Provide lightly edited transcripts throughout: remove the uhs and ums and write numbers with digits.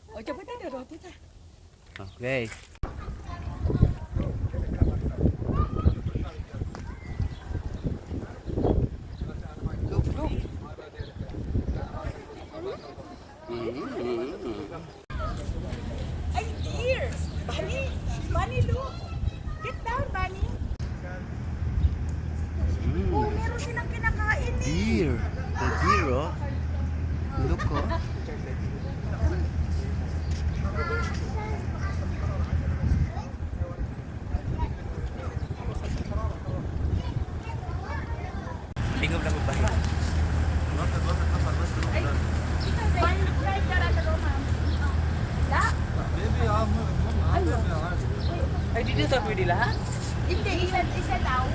Oh, coba tadi roti ta. Okay. Look, look. Ay, dear! Bunny! Bunny, look! Get down, Bunny! Oh, meron silang kinakain eh! Deer. The deer, oh. Look, oh. Tingog na ba? Ay, dito sa pwede lahat? Hindi, isang tao.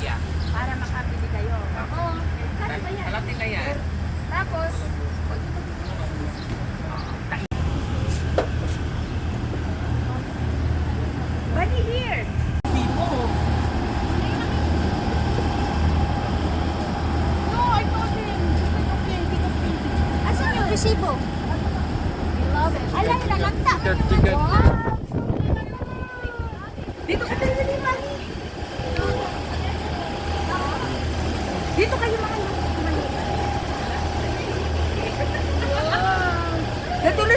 Yeah. Para makabili kayo. Ako, kano ba yan? Alatin na yan. Tapos, Bunny, here! no, I told him. Asan yung resibo? Alay, lalagta. Chicken. Wow. Dito ka tayo dali, Bunny! Dito kayo mga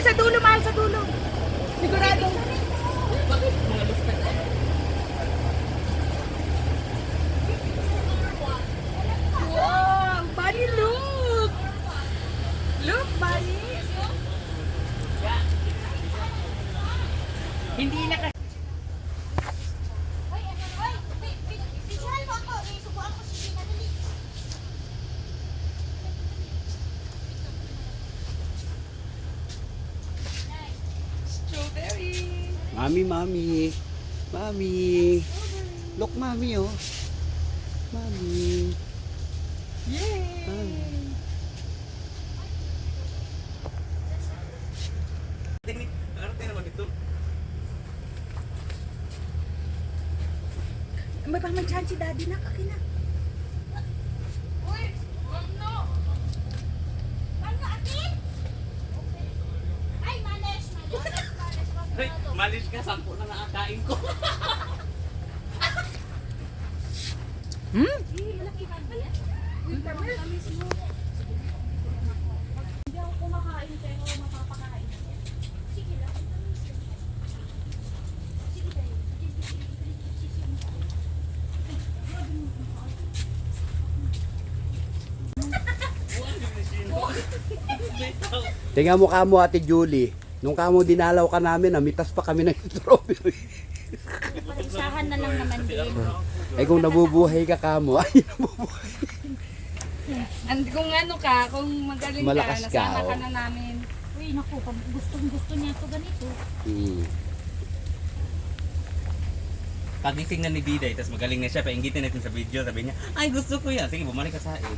sa dulo, mahal sa dulo. Sigurado. Wow! Bunny, look! Look, Bunny! Hindi na kasi. Picturean mo ako. Subuan ko si Gina. Dali. Strawberry! Mami, mami. Mami. Look, mami, oh. Mami. Yay! May pang may chance si Daddy na, kakina. Uy, ano? Ano, atin? Ay, malis. Ay, malis ka. 10 na nakakain ko. Malaki ka ba yan? Uy, tamis mo. Hindi ako kumakain pero mapapakain. Sige lang. Sige tayo. Tingnan mo kamo, Ate Julie. Nung kamo dinalaw ka namin, namitas pa kami ng strawberry. Isahan na lang naman din. Ay kung nabubuhay ka kamo, ay nabubuhay. Kung ano ka, kung magaling Malakas ka, ka, nasama ka oh. na namin. Uy, naku, pag gusto niya ito ganito. Pagising na ni Diday, tapos magaling na siya, painggitin natin sa video, sabi niya, ay gusto ko yan. Sige, bumalik ka sa akin.